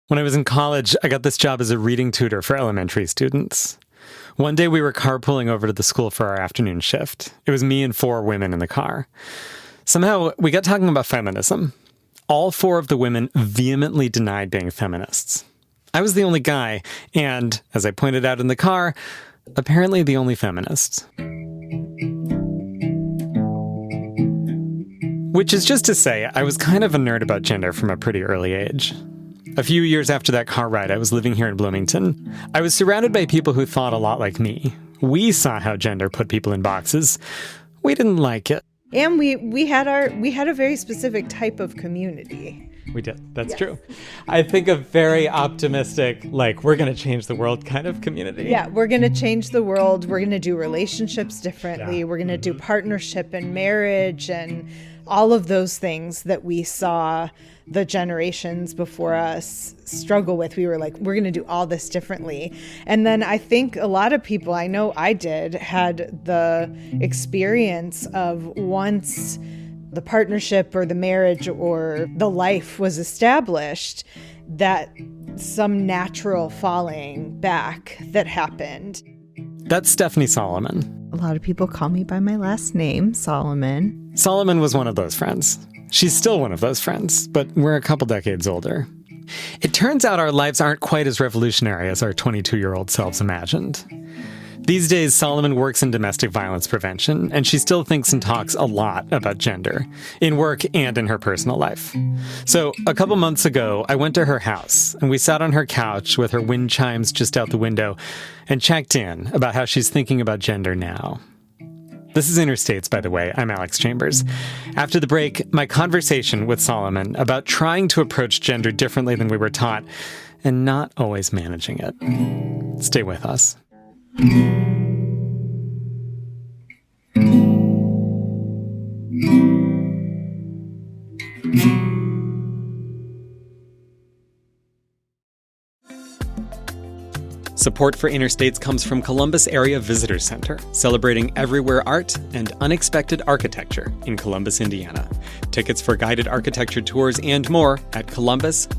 When I was in college, I got this job as a reading tutor for elementary students. One day we were carpooling over to the school for our afternoon shift. It was me and 4 women in the car. Somehow, we got talking about feminism. All 4 of the women vehemently denied being feminists. I was the only guy, and, as I pointed out in the car, apparently the only feminist. Which is just to say, I was kind of a nerd about gender from a pretty early age. A few years after that car ride, I was living here in Bloomington. I was surrounded by people who thought a lot like me. We saw how gender put people in boxes. We didn't like it. And we had a very specific type of community. We did. That's true. I think a very optimistic, like, we're going to change the world kind of community. Yeah, we're going to change the world. We're going to do relationships differently. Yeah. We're going to do partnership and marriage and all of those things that we saw the generations before us struggle with. We were like, we're going to do all this differently. And then I think a lot of people, I know I did, had the experience of once the partnership or the marriage or the life was established, that some natural falling back that happened. That's Stephanie Solomon. A lot of people call me by my last name, Solomon. Solomon was one of those friends. She's still one of those friends, but we're a couple decades older. It turns out our lives aren't quite as revolutionary as our 22-year-old selves imagined. These days, Solomon works in domestic violence prevention, and she still thinks and talks a lot about gender, in work and in her personal life. So, a couple months ago, I went to her house, and we sat on her couch with her wind chimes just out the window, and checked in about how she's thinking about gender now. This is Interstates, by the way. I'm Alex Chambers. After the break, my conversation with Solomon about trying to approach gender differently than we were taught, and not always managing it. Stay with us. Support for Interstates comes from Columbus Area Visitor Center, celebrating everywhere art and unexpected architecture in Columbus, Indiana. Tickets for guided architecture tours and more at columbus.in.us.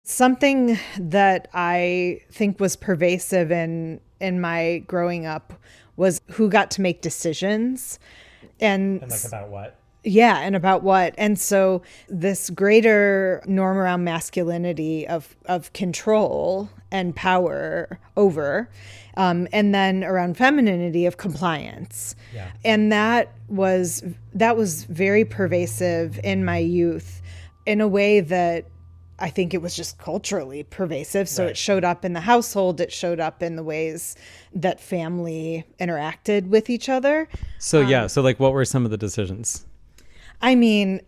Something that I think was pervasive in my growing up was who got to make decisions. And like about what? Yeah, and about what. And so this greater norm around masculinity of control and power over, and then around femininity of compliance. Yeah. And that was very pervasive in my youth in a way that I think it was just culturally pervasive. So It showed up in the household. It showed up in the ways that family interacted with each other. So, so like what were some of the decisions? I mean,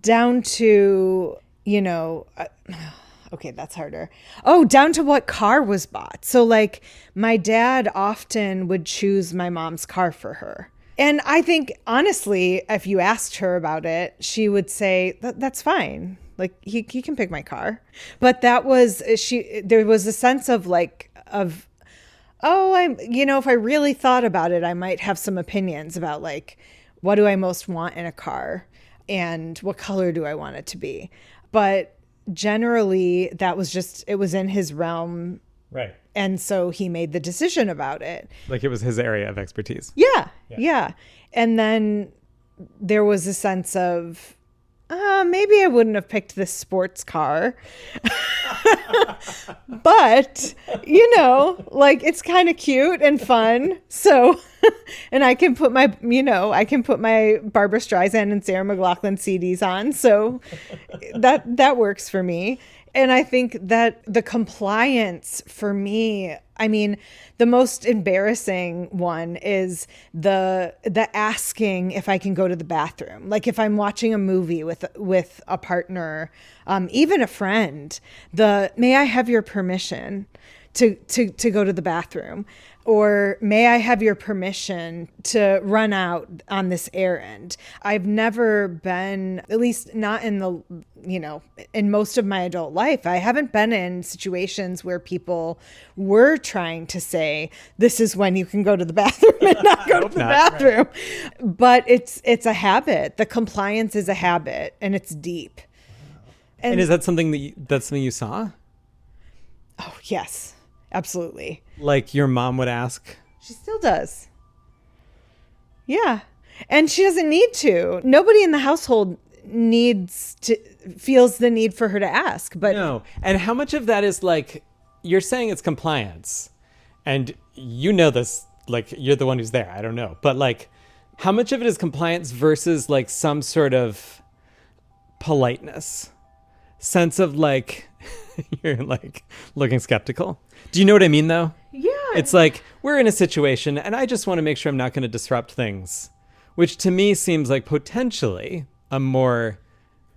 down to, okay, that's harder. Oh, down to what car was bought. So like my dad often would choose my mom's car for her. And I think, honestly, if you asked her about it, she would say, that's fine. Like he can pick my car. But there was a sense of if I really thought about it, I might have some opinions about like, what do I most want in a car and what color do I want it to be? But generally it was in his realm. Right. And so he made the decision about it. Like it was his area of expertise. Yeah. And then there was a sense of, maybe I wouldn't have picked this sports car, but it's kind of cute and fun. So, and I can put my Barbra Streisand and Sarah McLachlan CDs on. So that works for me. And I think that the compliance for me, I mean, the most embarrassing one is the asking if I can go to the bathroom. Like if I'm watching a movie with a partner, even a friend, may I have your permission to go to the bathroom? or may I have your permission to run out on this errand? I've never been, at least not in the, in most of my adult life, I haven't been in situations where people were trying to say, this is when you can go to the bathroom and not go to the bathroom. Right. But it's a habit. The compliance is a habit, and it's deep. And is that something that's something you saw? Oh, yes, absolutely. Like your mom would ask? She still does. Yeah. And she doesn't need to. Nobody in the household feels the need for her to ask. But no. And how much of that is like, you're saying it's compliance, and you know this, like you're the one who's there. I don't know. But like, how much of it is compliance versus like some sort of politeness? Sense of like, you're like looking skeptical. Do you know what I mean though? Yeah. It's like, we're in a situation and I just want to make sure I'm not going to disrupt things, which to me seems like potentially a more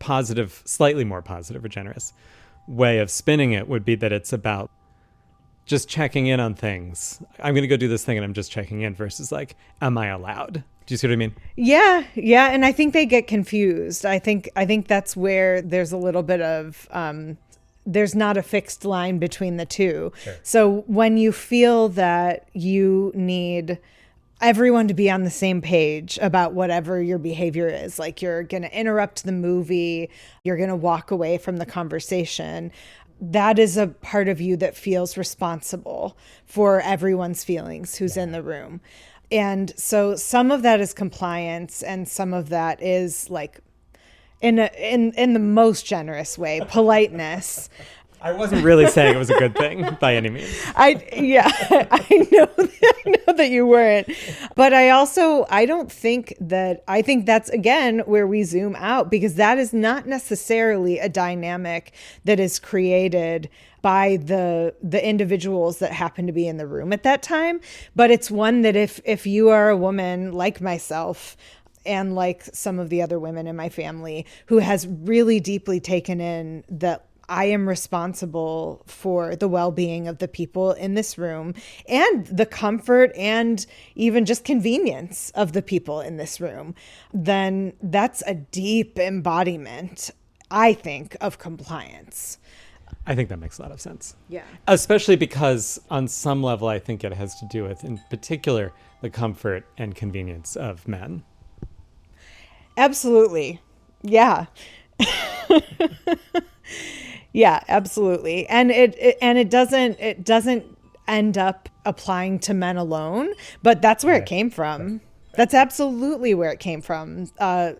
positive, slightly more positive or generous way of spinning it would be that it's about just checking in on things. I'm going to go do this thing and I'm just checking in versus like, am I allowed? Do you see what I mean? Yeah. Yeah. And I think they get confused. I think that's where there's a little bit of, there's not a fixed line between the two. Sure. So when you feel that you need everyone to be on the same page about whatever your behavior is, like you're going to interrupt the movie, you're going to walk away from the conversation, that is a part of you that feels responsible for everyone's feelings who's in the room. And so some of that is compliance, and some of that is like in the most generous way, politeness. I wasn't really saying it was a good thing by any means. I know that you weren't. But I think that's again where we zoom out, because that is not necessarily a dynamic that is created by the individuals that happen to be in the room at that time. But it's one that if you are a woman like myself, and like some of the other women in my family, who has really deeply taken in that I am responsible for the well-being of the people in this room and the comfort and even just convenience of the people in this room, then that's a deep embodiment, I think, of compliance. I think that makes a lot of sense. Yeah. Especially because on some level, I think it has to do with, in particular, the comfort and convenience of men. Absolutely. Yeah. Yeah, absolutely. And it doesn't end up applying to men alone, but that's where it came from. Right. That's absolutely where it came from.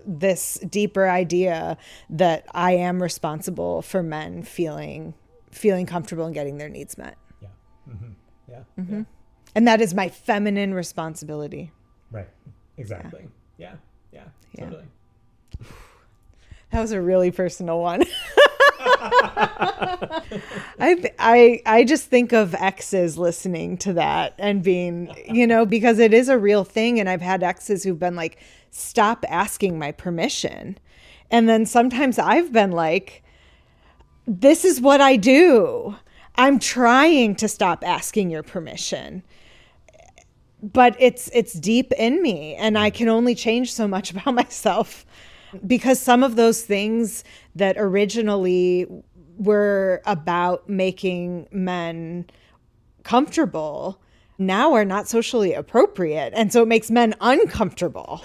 This deeper idea that I am responsible for men feeling comfortable and getting their needs met. Yeah. Mm-hmm. Yeah. Mm-hmm. Yeah. And that is my feminine responsibility. Right. Exactly. Yeah. Yeah. Totally. That was a really personal one. I just think of exes listening to that and being, because it is a real thing. And I've had exes who've been like, stop asking my permission. And then sometimes I've been like, this is what I do. I'm trying to stop asking your permission. But it's deep in me, and I can only change so much about myself, because some of those things that originally were about making men comfortable now are not socially appropriate. And so it makes men uncomfortable.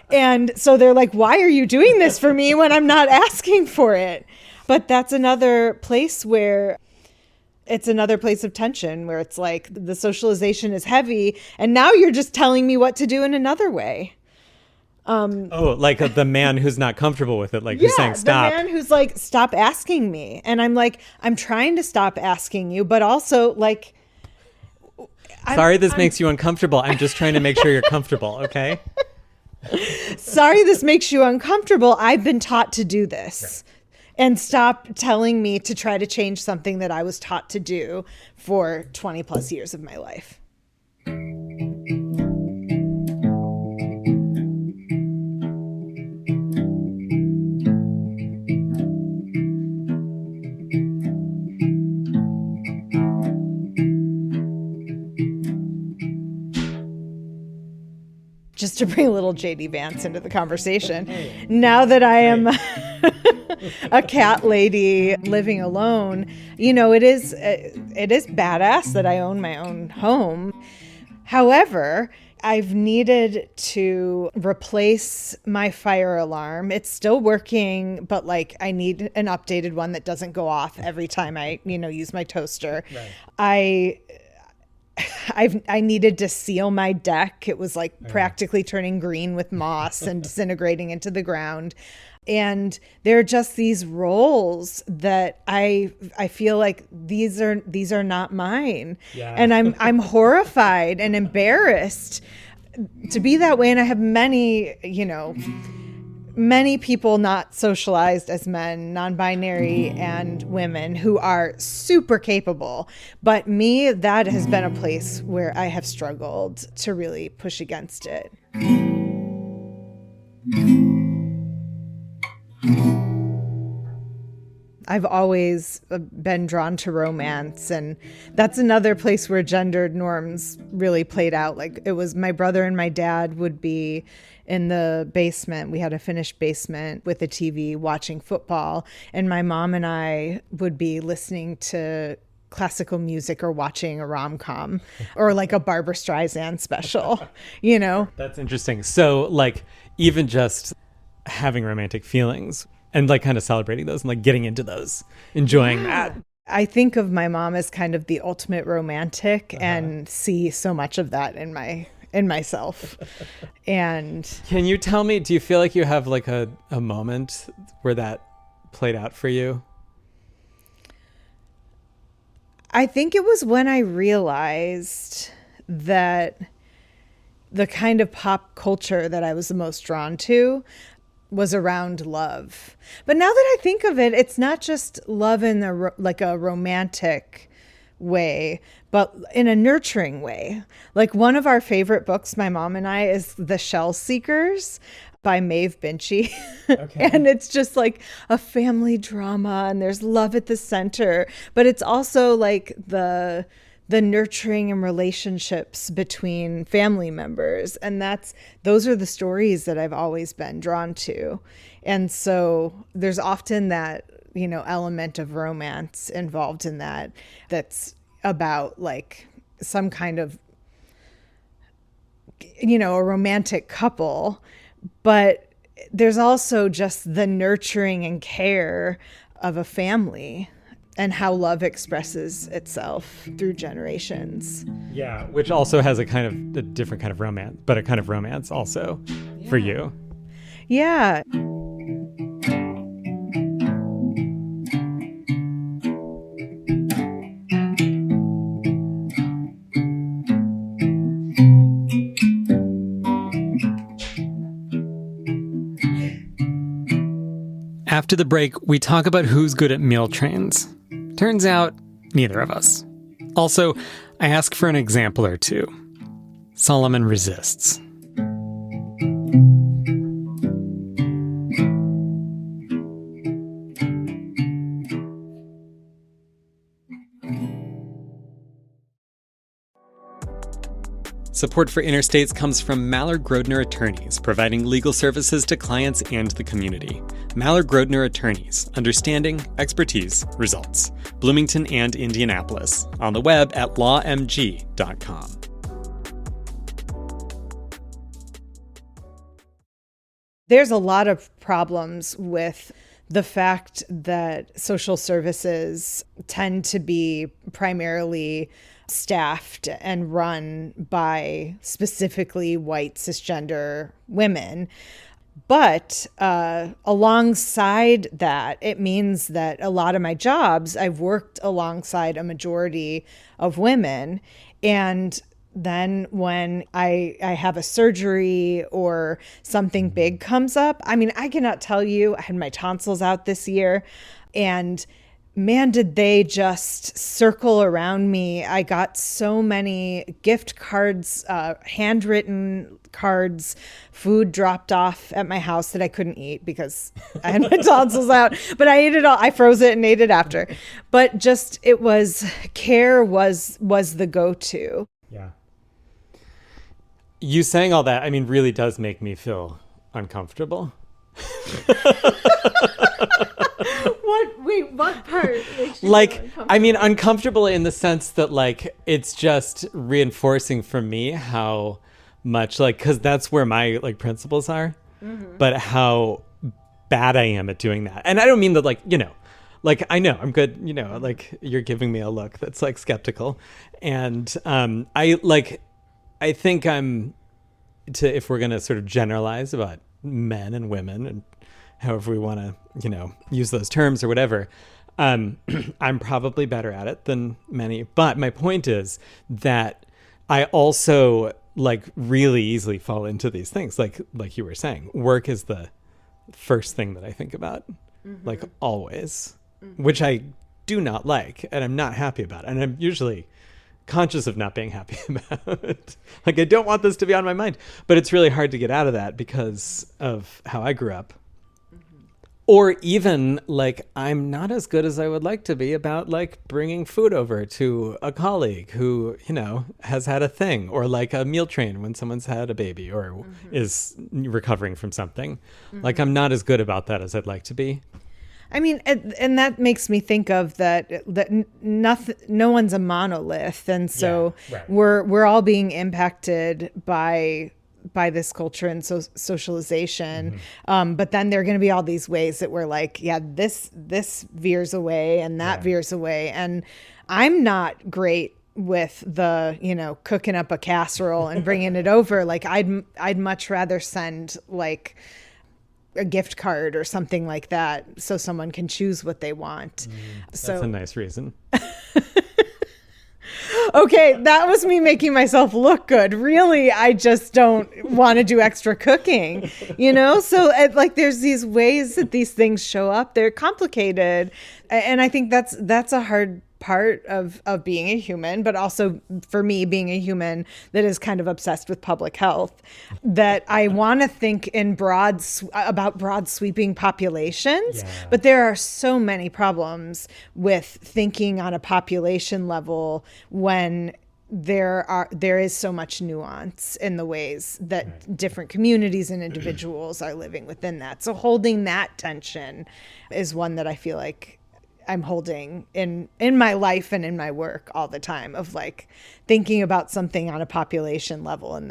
And so they're like, why are you doing this for me when I'm not asking for it? But that's another place where it's another place of tension, where it's like the socialization is heavy and now you're just telling me what to do in another way. Like the man who's not comfortable with it, like who's saying stop. The man who's like, stop asking me. And I'm like, I'm trying to stop asking you, but also like, sorry, this makes you uncomfortable. I'm just trying to make sure you're comfortable. Okay. Sorry, this makes you uncomfortable. I've been taught to do this. Right. And stop telling me to try to change something that I was taught to do for 20 plus years of my life. just to bring a little JD Vance into the conversation. Now that I am a cat lady living alone, it is badass that I own my own home. However, I've needed to replace my fire alarm. It's still working, but I need an updated one that doesn't go off every time I, use my toaster. Right. I needed to seal my deck. It was practically turning green with moss and disintegrating into the ground. And there are just these roles that I feel like these are not mine. Yeah. And I'm horrified and embarrassed to be that way. And I have many people not socialized as men, non-binary and women who are super capable. But me, that has been a place where I have struggled to really push against it. I've always been drawn to romance, and that's another place where gendered norms really played out. It was my brother and my dad would be in the basement. We had a finished basement with a TV watching football, and my mom and I would be listening to classical music or watching a rom-com or a Barbra Streisand special, That's interesting. So even just having romantic feelings and kind of celebrating those and getting into those, enjoying that. I think of my mom as kind of the ultimate romantic and see so much of that in myself. And can you tell me, do you feel like you have a moment where that played out for you? I think it was when I realized that the kind of pop culture that I was the most drawn to was around love. But now that I think of it, it's not just love in a romantic way, but in a nurturing way. One of our favorite books, my mom and I, is The Shell Seekers by Maeve Binchy. Okay. And it's just a family drama, and there's love at the center, but it's also the nurturing and relationships between family members. And those are the stories that I've always been drawn to. And so there's often that, element of romance involved in that's about some kind of, a romantic couple. But there's also just the nurturing and care of a family and how love expresses itself through generations. Yeah, which also has a different kind of romance, but a kind of romance also for you. Yeah. After the break, we talk about who's good at meal trains. Turns out, neither of us. Also, I ask for an example or two. Solomon resists. Support for Interstates comes from Mallard Grodner Attorneys, providing legal services to clients and the community. Mallard Grodner Attorneys, understanding, expertise, results. Bloomington and Indianapolis. On the web at lawmg.com. There's a lot of problems with the fact that social services tend to be primarily staffed and run by specifically white cisgender women. But alongside that, it means that a lot of my jobs, I've worked alongside a majority of women. And then when I have a surgery or something big comes up, I cannot tell you, I had my tonsils out this year, and man, did they just circle around me. I got so many gift cards, handwritten cards, food dropped off at my house that I couldn't eat because I had my tonsils out, but I ate it all. I froze it and ate it after. But just, care was the go-to. Yeah. You saying all that, I mean, really does make me feel uncomfortable. What part makes you Like, feel uncomfortable? I mean, uncomfortable in the sense that, like, it's just reinforcing for me how much, like, because that's where my, like, principles are, but how bad I am at doing that. And I don't mean that, like, like, I know I'm good, like, you're giving me a look that's, like, skeptical. And I think if we're going to sort of generalize about men and women and however we want to, use those terms or whatever, I'm probably better at it than many. But my point is that I also, like, really easily fall into these things. Like you were saying, work is the first thing that I think about, like, always, which I do not like and I'm not happy about. And I'm usually conscious of not being happy about. Like, I don't want this to be on my mind, but it's really hard to get out of that because of how I grew up. Or even, like, I'm not as good as I would like to be about, like, bringing food over to a colleague who, has had a thing, or like a meal train when someone's had a baby or is recovering from something. Like, I'm not as good about that as I'd like to be. I mean, and that makes me think of that no one's a monolith, and so we're all being impacted by this culture and socialization. But then there are going to be all these ways that we're like, yeah, this veers away and that veers away, and I'm not great with the cooking up a casserole and bringing it over. Like, I'd much rather send, like, a gift card or something like that so someone can choose what they want. That's a nice reason. Okay, that was me making myself look good. Really, I just don't want to do extra cooking, So, like, there's these ways that these things show up. They're complicated, and I think that's a hard part of being a human, but also for me, being a human that is kind of obsessed with public health, that I want to think in about broad sweeping populations, but there are so many problems with thinking on a population level when there is so much nuance in the ways that different communities and individuals are living within that. So holding that tension is one that I feel like I'm holding in my life and in my work all the time, of, like, thinking about something on a population level and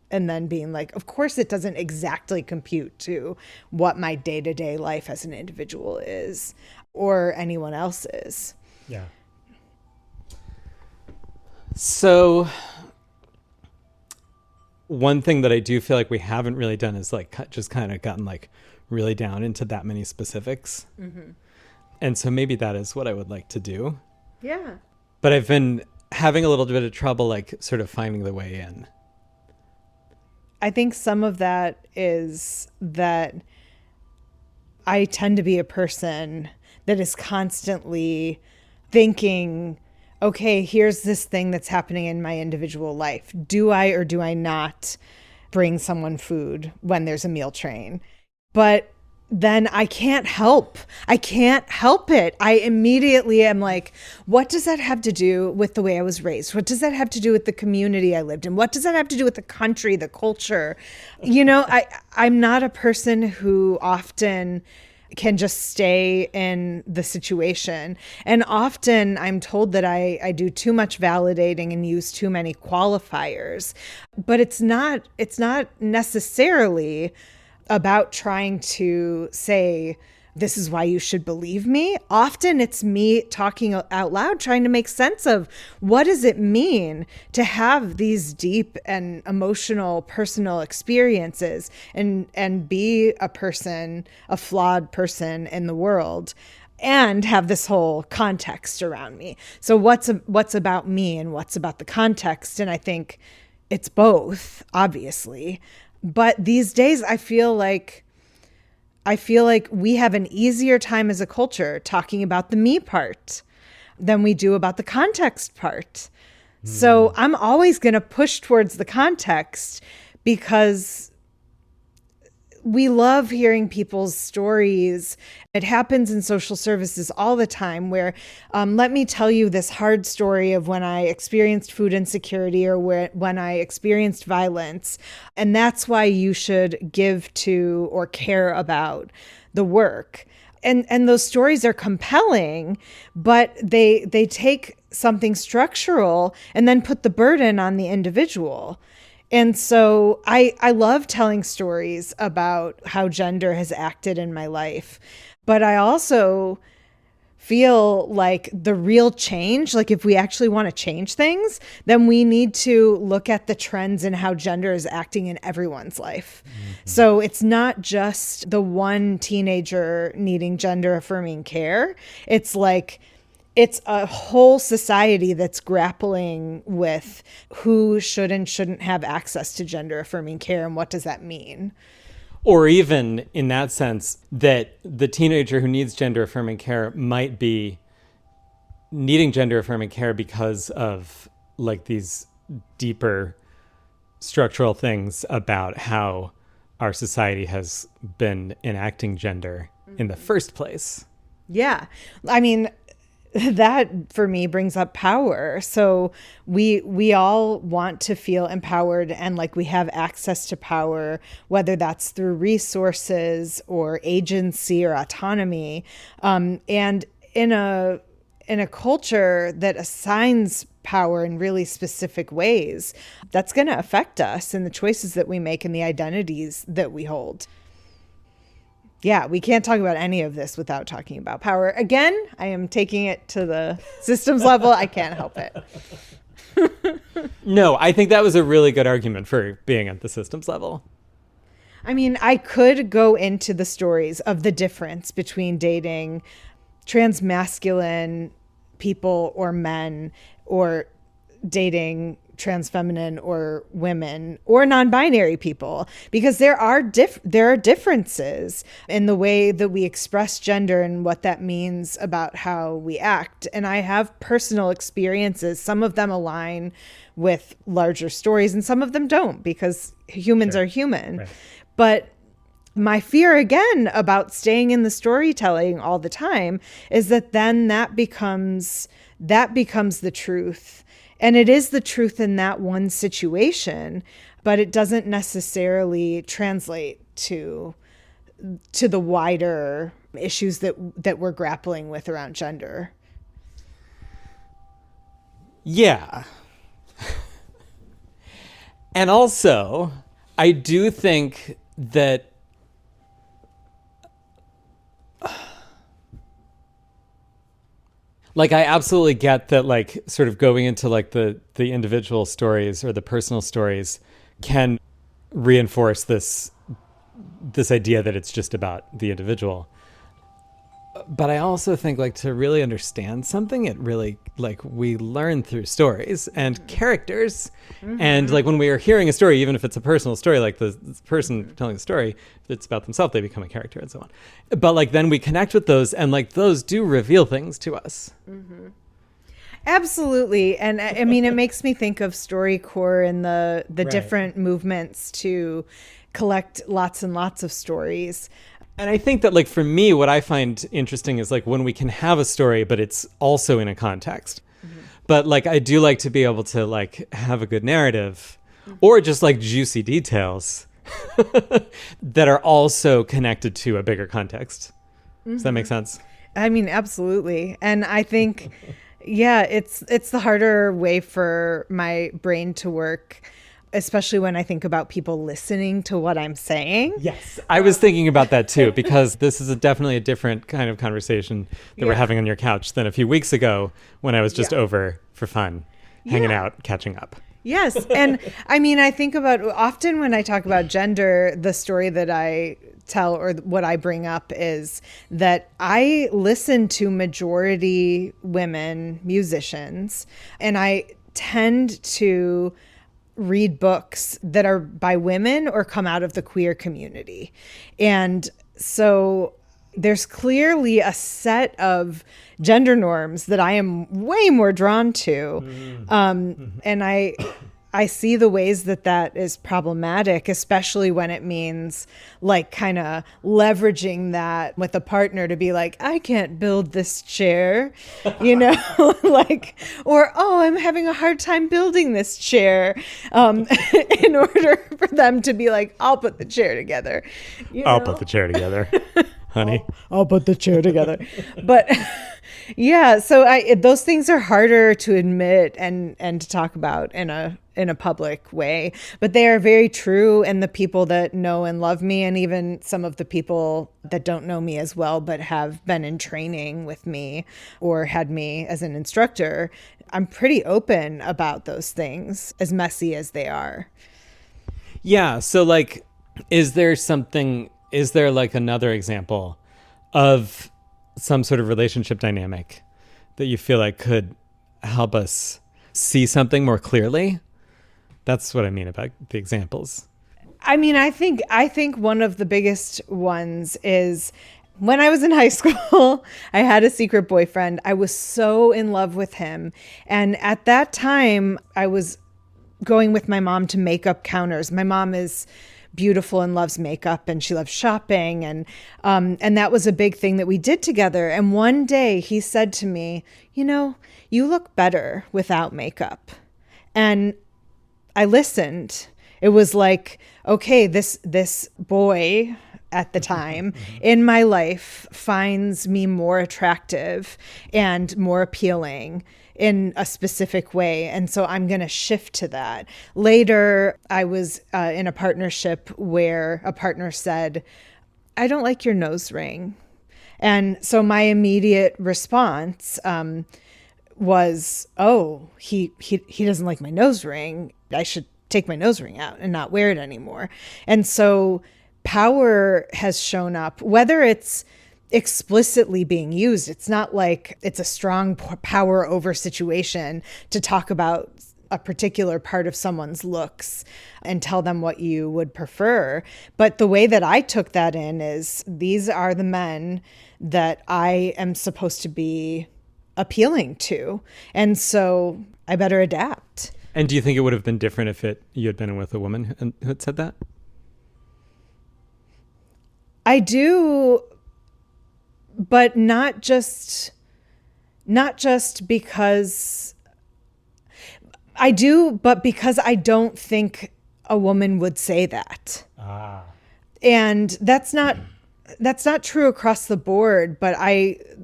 then being like, of course it doesn't exactly compute to what my day-to-day life as an individual is or anyone else's. Yeah. So one thing that I do feel like we haven't really done is, like, just kind of gotten, like, really down into that many specifics. And so maybe that is what I would like to do. Yeah. But I've been having a little bit of trouble, like, sort of finding the way in. I think some of that is that I tend to be a person that is constantly thinking, okay, here's this thing that's happening in my individual life. Do I or do I not bring someone food when there's a meal train? But then I can't help it. I immediately am like, what does that have to do with the way I was raised? What does that have to do with the community I lived in? What does that have to do with the country, the culture? I'm not a person who often can just stay in the situation. And often I'm told that I do too much validating and use too many qualifiers. But it's not necessarily about trying to say, this is why you should believe me. Often it's me talking out loud, trying to make sense of what does it mean to have these deep and emotional personal experiences and be a person, a flawed person in the world, and have this whole context around me. So what's about me and what's about the context? And I think it's both, obviously. But these days, I feel like we have an easier time as a culture talking about the me part than we do about the context part. So I'm always going to push towards the context because, we love hearing people's stories. It happens in social services all the time where, let me tell you this hard story of when I experienced food insecurity or when I experienced violence. And that's why you should give to or care about the work. And those stories are compelling, but they take something structural and then put the burden on the individual. And so I love telling stories about how gender has acted in my life. But I also feel like the real change, like if we actually want to change things, then we need to look at the trends in how gender is acting in everyone's life. Mm-hmm. So it's not just the one teenager needing gender affirming care. It's like, it's a whole society that's grappling with who should and shouldn't have access to gender affirming care and what does that mean? Or even in that sense, that the teenager who needs gender affirming care might be needing gender affirming care because of like these deeper structural things about how our society has been enacting gender in the first place. Yeah. I mean, that for me brings up power. So we all want to feel empowered and like we have access to power, whether that's through resources or agency or autonomy. And in a culture that assigns power in really specific ways, that's going to affect us and the choices that we make and the identities that we hold. Yeah, we can't talk about any of this without talking about power. Again, I am taking it to the systems level. I can't help it. No, I think that was a really good argument for being at the systems level. I mean, I could go into the stories of the difference between dating transmasculine people or men or dating trans feminine or women or non-binary people, because there are differences in the way that we express gender and what that means about how we act. And I have personal experiences. Some of them align with larger stories and some of them don't, because humans are human. Right. But my fear again about staying in the storytelling all the time is that then that becomes the truth. And it is the truth in that one situation, but it doesn't necessarily translate to the wider issues that we're grappling with around gender. Yeah. And also, I do think that like, I absolutely get that, like, sort of going into, like, the individual stories or the personal stories can reinforce this idea that it's just about the individual. But I also think, like, to really understand something, it really, like, we learn through stories and characters. Mm-hmm. And, like, when we are hearing a story, even if it's a personal story, like the person telling the story, if it's about themselves, they become a character and so on. But, like, then we connect with those, and, like, those do reveal things to us. Mm-hmm. Absolutely. And, I mean, it makes me think of StoryCorps and the right. different movements to collect lots and lots of stories. And I think that, like, for me, what I find interesting is, like, when we can have a story, but it's also in a context. Mm-hmm. But, like, I do like to be able to, like, have a good narrative or just, like, juicy details that are also connected to a bigger context. Mm-hmm. Does that make sense? I mean, absolutely. And I think, yeah, it's the harder way for my brain to work, especially when I think about people listening to what I'm saying. Yes, I was thinking about that too, because this is definitely a different kind of conversation that we're having on your couch than a few weeks ago when I was just over for fun, hanging out, catching up. Yes. And I mean, I think about often when I talk about gender, the story that I tell or what I bring up is that I listen to majority women musicians, and I tend to read books that are by women or come out of the queer community. And so there's clearly a set of gender norms that I am way more drawn to. And I I see the ways that is problematic, especially when it means like kind of leveraging that with a partner to be like, I can't build this chair, like, or, oh, I'm having a hard time building this chair, in order for them to be like, I'll put the chair together. I'll put the chair together, honey. I'll put the chair together. But yeah, so those things are harder to admit and to talk about in a public way, but they are very true. And the people that know and love me, and even some of the people that don't know me as well, but have been in training with me or had me as an instructor, I'm pretty open about those things, as messy as they are. Yeah. So like, is there like another example of some sort of relationship dynamic that you feel like could help us see something more clearly? That's what I mean about the examples. I mean, I think one of the biggest ones is when I was in high school, I had a secret boyfriend. I was so in love with him. And at that time, I was going with my mom to makeup counters. My mom is beautiful and loves makeup, and she loves shopping. And that was a big thing that we did together. And one day he said to me, you look better without makeup. And I listened. It was like, okay, this boy at the time in my life finds me more attractive and more appealing in a specific way. And so I'm going to shift to that. Later, I was in a partnership where a partner said, I don't like your nose ring. And so my immediate response was, oh, he doesn't like my nose ring. I should take my nose ring out and not wear it anymore. And so power has shown up, whether it's explicitly being used. It's not like it's a strong power over situation to talk about a particular part of someone's looks and tell them what you would prefer. But the way that I took that in is, these are the men that I am supposed to be appealing to. And so I better adapt. And do you think it would have been different if you had been with a woman who had said that? I do, but not just because I do, but because I don't think a woman would say that. And that's not true across the board, but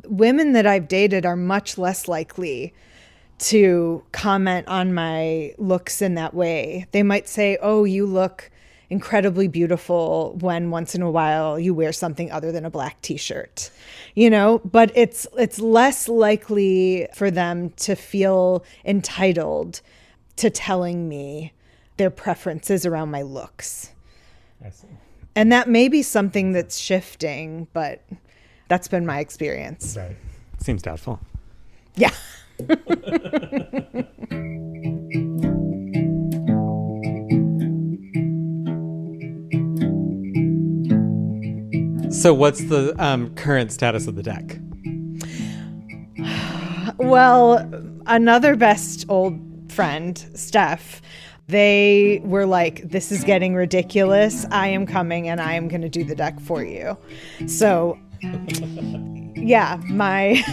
women that I've dated are much less likely to comment on my looks in that way. They might say, oh, you look incredibly beautiful when once in a while you wear something other than a black t-shirt, but it's less likely for them to feel entitled to telling me their preferences around my looks. I see. And that may be something that's shifting, but that's been my experience. Right. Seems doubtful. Yeah. So what's the current status of the deck? Well, another best old friend, Steph, they were like, this is getting ridiculous. I am coming and I am going to do the deck for you. So yeah, my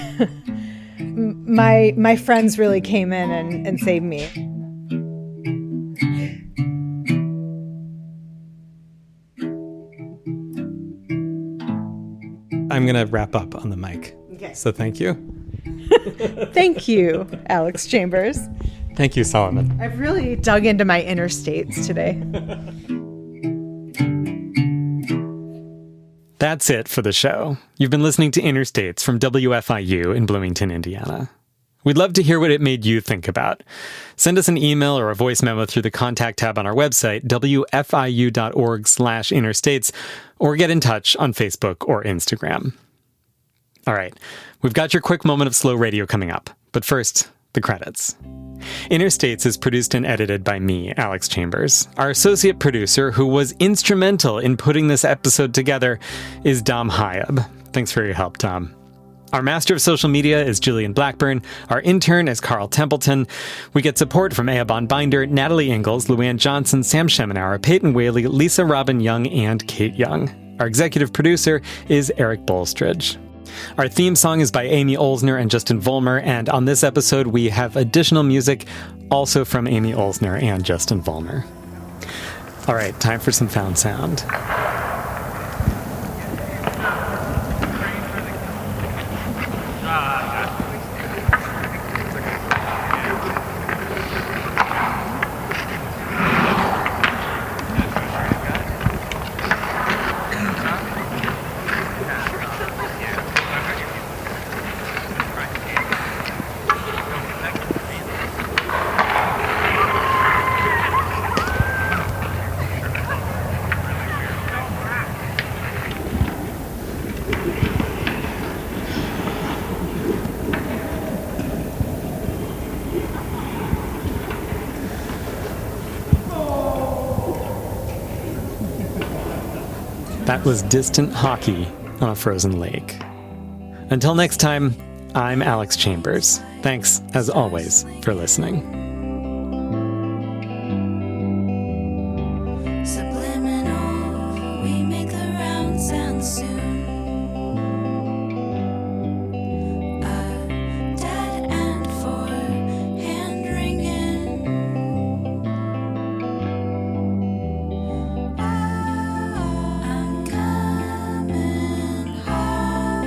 friends really came in and saved me. I'm going to wrap up on the mic. Okay. So thank you. Thank you, Alex Chambers. Thank you, Solomon. I've really dug into my inner states today. That's it for the show. You've been listening to Inner States from WFIU in Bloomington, Indiana. We'd love to hear what it made you think about. Send us an email or a voice memo through the contact tab on our website, wfiu.org/interstates, or get in touch on Facebook or Instagram. All right, we've got your quick moment of slow radio coming up. But first, the credits. Inner States is produced and edited by me, Alex Chambers. Our associate producer, who was instrumental in putting this episode together, is Dom Hyab. Thanks for your help, Dom. Our master of social media is Julian Blackburn. Our intern is Carl Templeton. We get support from Eobon Binder, Natalie Ingalls, Luann Johnson, Sam Schemenauer, Peyton Whaley, Lisa Robin Young, and Kate Young. Our executive producer is Eric Bolstridge. Our theme song is by Amy Olsner and Justin Vollmer, and on this episode we have additional music also from Amy Olsner and Justin Vollmer. All right, time for some found sound. That was distant hockey on a frozen lake. Until next time, I'm Alex Chambers. Thanks, as always, for listening. Subliminal, we make the round sound soon. A dead end for hand ringing. I'm coming home.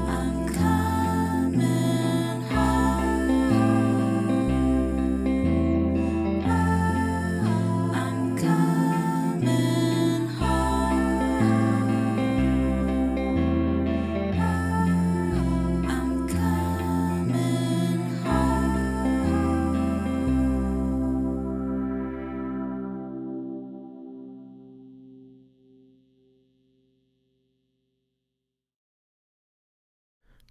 I'm coming home. I'm coming home. I'm coming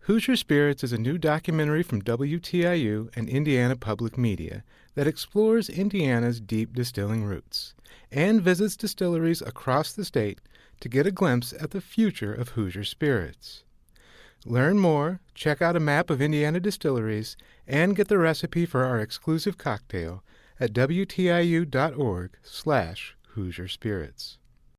Hoosier Spirits is a new documentary from WTIU and Indiana Public Media that explores Indiana's deep distilling roots and visits distilleries across the state to get a glimpse at the future of Hoosier Spirits. Learn more, check out a map of Indiana distilleries, and get the recipe for our exclusive cocktail at WTIU.org/Hoosier Spirits.